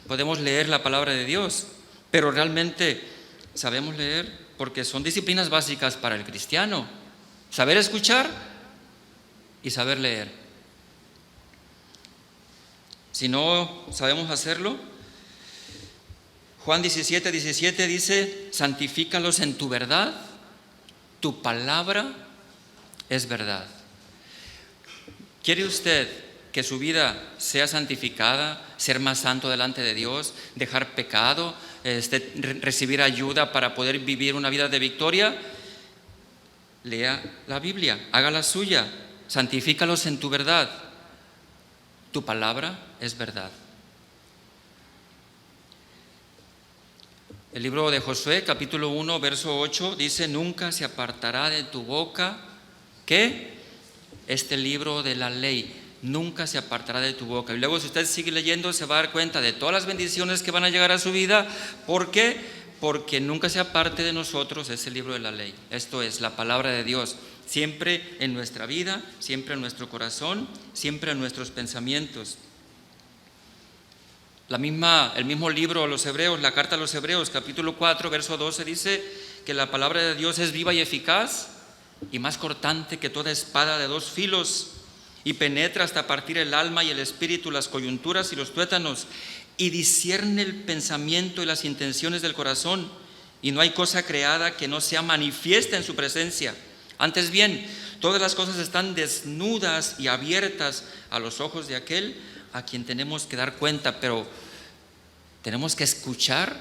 A: Podemos leer la palabra de Dios, pero realmente sabemos leer, porque son disciplinas básicas para el cristiano: saber escuchar y saber leer. Si no sabemos hacerlo, Juan 17:17 dice: santifícalos en tu verdad, tu palabra es verdad. ¿Quiere usted que su vida sea santificada, ser más santo delante de Dios, dejar pecado, recibir ayuda para poder vivir una vida de victoria? Lea la Biblia, hágala suya, santifícalos en tu verdad. Tu palabra es verdad. El libro de Josué, capítulo 1, verso 8, dice: nunca se apartará de tu boca, ¿qué? Este libro de la ley, nunca se apartará de tu boca. Y luego, si usted sigue leyendo, se va a dar cuenta de todas las bendiciones que van a llegar a su vida. ¿Por qué? Porque nunca se aparte de nosotros ese libro de la ley. Esto es la palabra de Dios, siempre en nuestra vida, siempre en nuestro corazón, siempre en nuestros pensamientos. El mismo libro a los Hebreos, la carta a los Hebreos, capítulo 4, verso 12, dice que la palabra de Dios es viva y eficaz y más cortante que toda espada de dos filos, y penetra hasta partir el alma y el espíritu, las coyunturas y los tuétanos, y discierne el pensamiento y las intenciones del corazón, y no hay cosa creada que no sea manifiesta en su presencia. Antes bien, todas las cosas están desnudas y abiertas a los ojos de aquel a quien tenemos que dar cuenta, pero tenemos que escuchar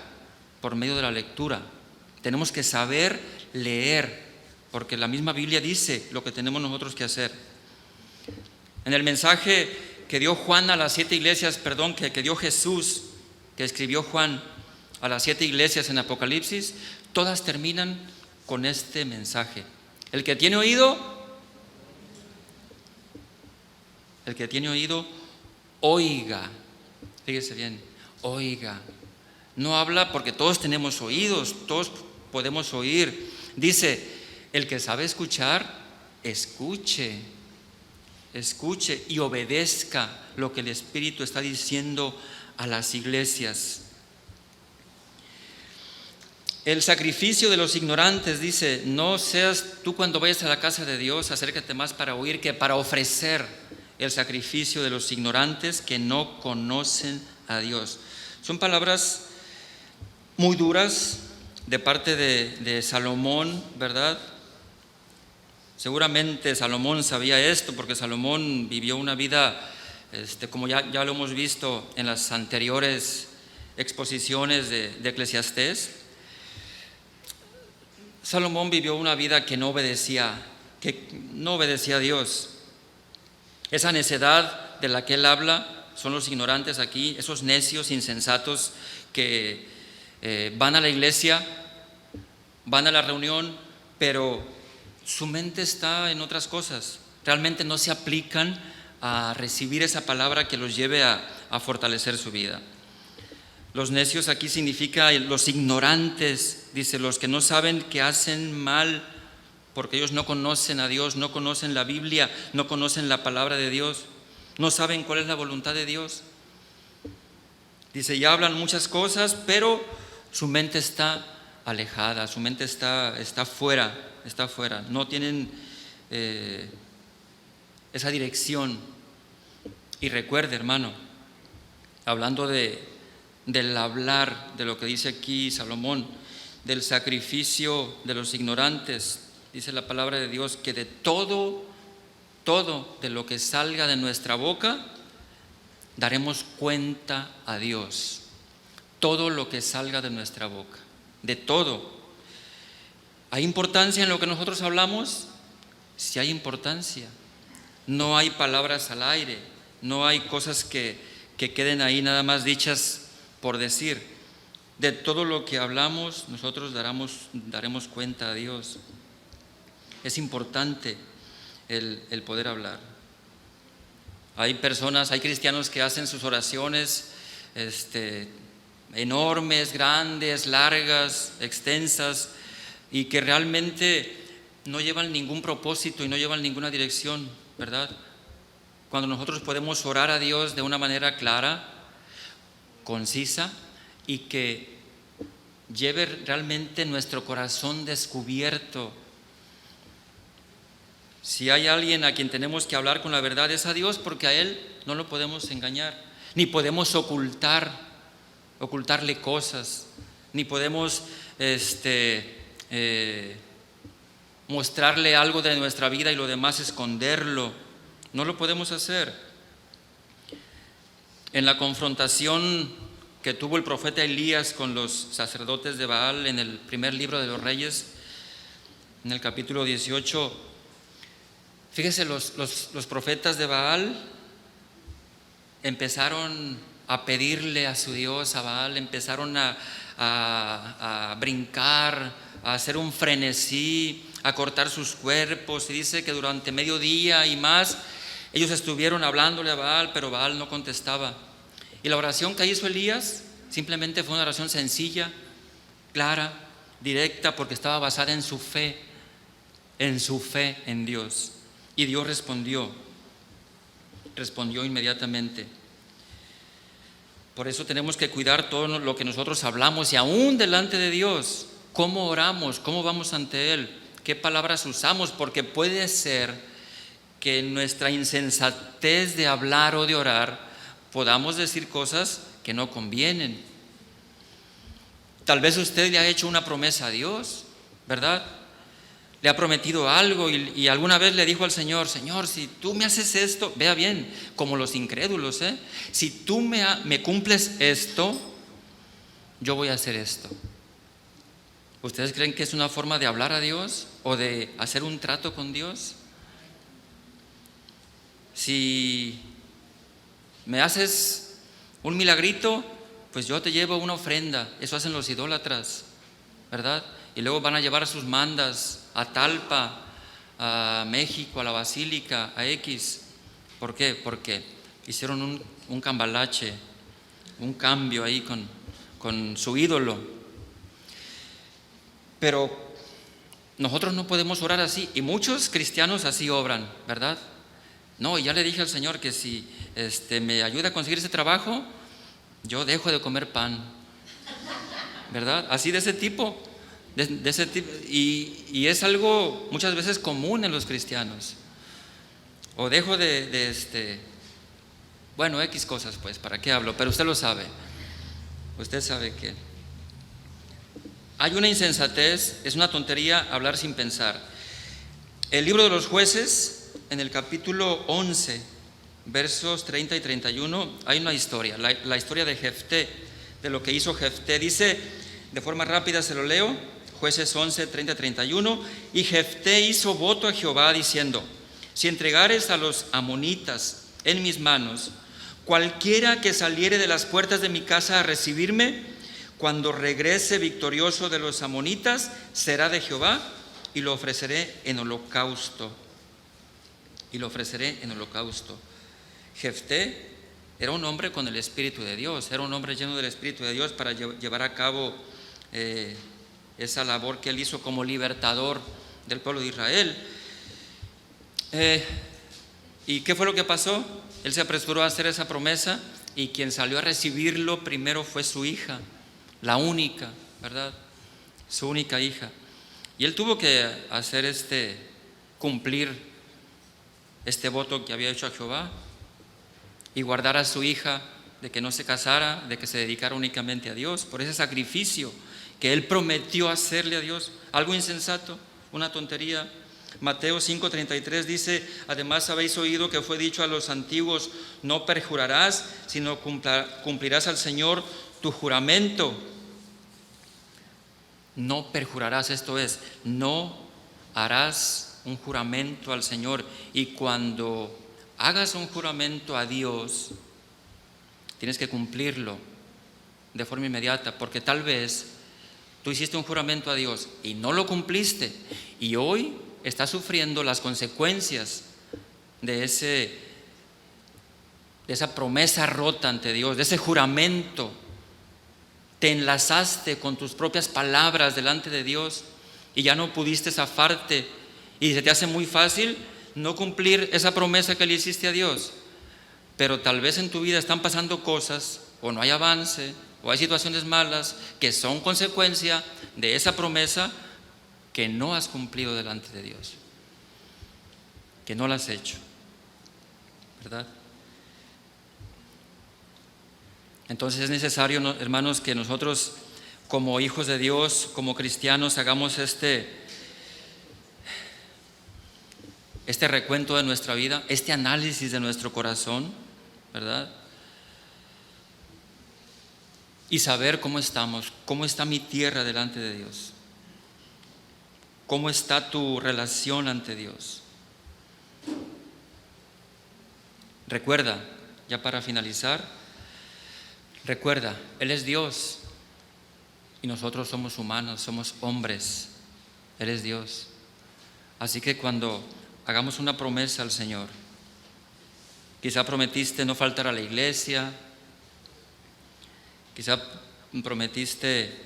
A: por medio de la lectura, tenemos que saber leer, porque la misma Biblia dice lo que tenemos nosotros que hacer. En el mensaje que dio Juan a las 7 iglesias, que dio Jesús, que escribió Juan a las 7 iglesias en Apocalipsis, todas terminan con este mensaje: el que tiene oído, oiga. Fíjese bien, oiga. No habla porque todos tenemos oídos, todos podemos oír. Dice: el que sabe escuchar, escuche y obedezca lo que el Espíritu está diciendo a las iglesias. El sacrificio de los ignorantes, dice: no seas tú, cuando vayas a la casa de Dios, acércate más para oír que para ofrecer. El sacrificio de los ignorantes que no conocen a Dios. Son palabras muy duras de parte de Salomón, ¿verdad? Seguramente Salomón sabía esto, porque Salomón vivió una vida, como ya lo hemos visto en las anteriores exposiciones de Eclesiastés. Salomón vivió una vida que no obedecía a Dios. Esa necedad de la que él habla son los ignorantes aquí, esos necios insensatos que van a la iglesia, van a la reunión, pero su mente está en otras cosas. Realmente no se aplican a recibir esa palabra que los lleve a fortalecer su vida. Los necios aquí significa los ignorantes, dice, los que no saben que hacen mal, porque ellos no conocen a Dios, no conocen la Biblia, no conocen la palabra de Dios, no saben cuál es la voluntad de Dios. Dice, ya hablan muchas cosas, pero su mente está alejada, su mente está fuera, no tienen esa dirección. Y recuerde, hermano, hablando del hablar, de lo que dice aquí Salomón, del sacrificio de los ignorantes, dice la palabra de Dios que de todo de lo que salga de nuestra boca daremos cuenta a Dios. Todo lo que salga de nuestra boca, de todo. ¿Hay importancia en lo que nosotros hablamos? Sí hay importancia. No hay palabras al aire, no hay cosas que queden ahí nada más dichas por decir. De todo lo que hablamos nosotros daremos cuenta a Dios. Es importante el poder hablar. Hay cristianos que hacen sus oraciones enormes, grandes, largas, extensas, y que realmente no llevan ningún propósito y no llevan ninguna dirección, ¿verdad? Cuando nosotros podemos orar a Dios de una manera clara, concisa, y que lleve realmente nuestro corazón descubierto. Si hay alguien a quien tenemos que hablar con la verdad, es a Dios, porque a Él no lo podemos engañar, ni podemos ocultarle cosas, ni podemos mostrarle algo de nuestra vida y lo demás esconderlo. No lo podemos hacer. En la confrontación que tuvo el profeta Elías con los sacerdotes de Baal en el primer libro de los Reyes, en el capítulo 18, fíjese, los profetas de Baal empezaron a pedirle a su Dios, a Baal, empezaron a brincar, a hacer un frenesí, a cortar sus cuerpos, y dice que durante mediodía y más ellos estuvieron hablándole a Baal, pero Baal no contestaba. Y la oración que hizo Elías simplemente fue una oración sencilla, clara, directa, porque estaba basada en su fe en Dios. Y Dios respondió inmediatamente. Por eso tenemos que cuidar todo lo que nosotros hablamos, y aún delante de Dios, cómo oramos, cómo vamos ante Él, qué palabras usamos, porque puede ser que en nuestra insensatez de hablar o de orar podamos decir cosas que no convienen. Tal vez usted le ha hecho una promesa a Dios, ¿verdad? Le ha prometido algo y alguna vez le dijo al Señor: Señor, si tú me haces esto, vea bien, como los incrédulos, si tú me cumples esto, yo voy a hacer esto. ¿Ustedes creen que es una forma de hablar a Dios o de hacer un trato con Dios? Si me haces un milagrito, pues yo te llevo una ofrenda. Eso hacen los idólatras, ¿verdad? Y luego van a llevar sus mandas a Talpa, a México, a la Basílica, a X. ¿Por qué? Porque hicieron un cambalache, un cambio ahí con su ídolo. Pero nosotros no podemos orar así, y muchos cristianos así obran, ¿verdad? No, y ya le dije al Señor que si me ayuda a conseguir ese trabajo, yo dejo de comer pan, ¿verdad? Así de ese tipo. De ese tipo, y es algo muchas veces común en los cristianos. O dejo bueno, X cosas, pues, ¿para qué hablo? Pero usted lo sabe. Usted sabe que hay una insensatez, es una tontería hablar sin pensar. El libro de los Jueces, en el capítulo 11, versos 30 y 31, hay una historia, la historia de Jefté, de lo que hizo Jefté. Dice, de forma rápida se lo leo, Jueces 11, 30 y 31, y Jefté hizo voto a Jehová diciendo: si entregares a los amonitas en mis manos, cualquiera que saliere de las puertas de mi casa a recibirme, cuando regrese victorioso de los amonitas, será de Jehová, y lo ofreceré en holocausto. Jefté era un hombre con el Espíritu de Dios, era un hombre lleno del Espíritu de Dios para llevar a cabo esa labor que él hizo como libertador del pueblo de Israel. ¿Y qué fue lo que pasó? Él se apresuró a hacer esa promesa, y quien salió a recibirlo primero fue su hija, la única, ¿verdad? Su única hija. Y él tuvo que hacer cumplir este voto que había hecho a Jehová, y guardar a su hija de que no se casara, de que se dedicara únicamente a Dios, por ese sacrificio que él prometió hacerle a Dios. Algo insensato, una tontería. Mateo 5:33 dice: además habéis oído que fue dicho a los antiguos: no perjurarás, sino cumplirás al Señor tu juramento. No perjurarás, esto es, no harás un juramento al Señor. Y cuando hagas un juramento a Dios, tienes que cumplirlo de forma inmediata, porque tal vez tú hiciste un juramento a Dios y no lo cumpliste, y hoy estás sufriendo las consecuencias de esa promesa rota ante Dios, de ese juramento. Te enlazaste con tus propias palabras delante de Dios y ya no pudiste zafarte, y se te hace muy fácil no cumplir esa promesa que le hiciste a Dios. Pero tal vez en tu vida están pasando cosas, o no hay avance, o hay situaciones malas que son consecuencia de esa promesa que no has cumplido delante de Dios, que no la has hecho, ¿verdad? Entonces es necesario, hermanos, que nosotros como hijos de Dios, como cristianos, hagamos este recuento de nuestra vida, este análisis de nuestro corazón, ¿verdad? Y saber cómo estamos, cómo está mi tierra delante de Dios, cómo está tu relación ante Dios. Recuerda, ya para finalizar, recuerda, Él es Dios y nosotros somos humanos, somos hombres. Él es Dios. Así que cuando hagamos una promesa al Señor, quizá prometiste no faltar a la iglesia, quizá prometiste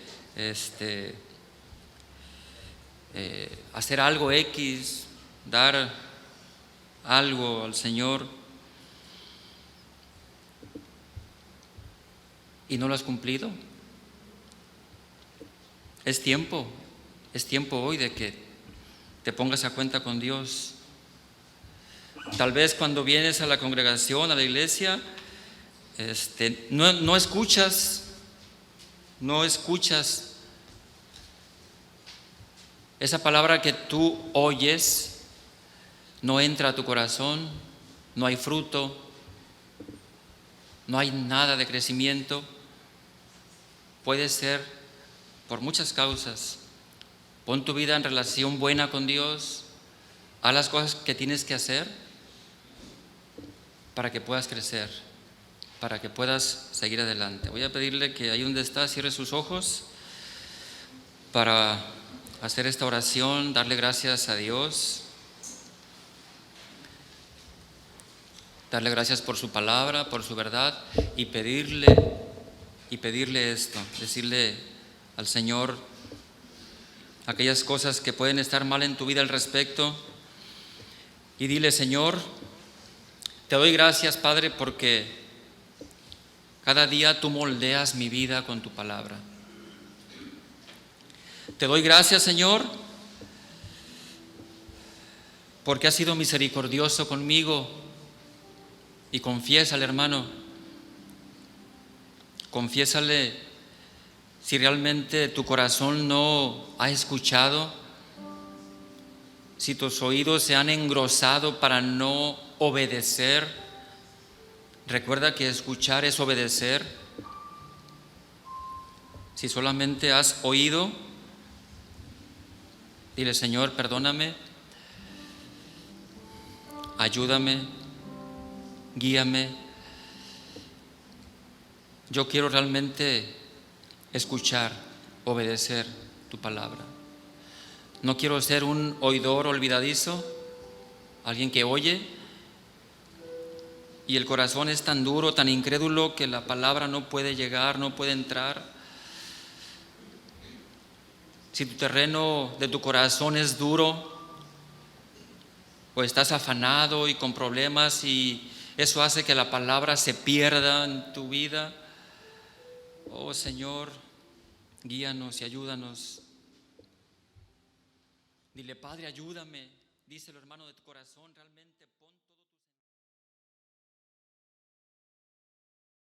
A: hacer algo X, dar algo al Señor y no lo has cumplido. Es tiempo hoy de que te pongas a cuenta con Dios. Tal vez cuando vienes a la congregación, a la iglesia, no escuchas esa palabra que tú oyes, no entra a tu corazón, no hay fruto, no hay nada de crecimiento. Puede ser por muchas causas. Pon tu vida en relación buena con Dios, haz las cosas que tienes que hacer para que puedas crecer, para que puedas seguir adelante. Voy a pedirle que ahí donde está cierre sus ojos para hacer esta oración, darle gracias a Dios, darle gracias por su palabra, por su verdad y pedirle esto, decirle al Señor aquellas cosas que pueden estar mal en tu vida al respecto y dile: Señor, te doy gracias, Padre, porque cada día tú moldeas mi vida con tu palabra. Te doy gracias, Señor, porque has sido misericordioso conmigo. Y confiésale, hermano, confiésale si realmente tu corazón no ha escuchado, si tus oídos se han engrosado para no obedecer. Recuerda que escuchar es obedecer. Si solamente has oído, dile: Señor, perdóname, ayúdame, guíame. Yo quiero realmente escuchar, obedecer tu palabra. No quiero ser un oidor olvidadizo, alguien que oye y el corazón es tan duro, tan incrédulo que la palabra no puede llegar, no puede entrar. Si tu terreno de tu corazón es duro o estás afanado y con problemas y eso hace que la palabra se pierda en tu vida, oh Señor, guíanos y ayúdanos. Dile: Padre, ayúdame, díselo, hermano, de tu corazón realmente.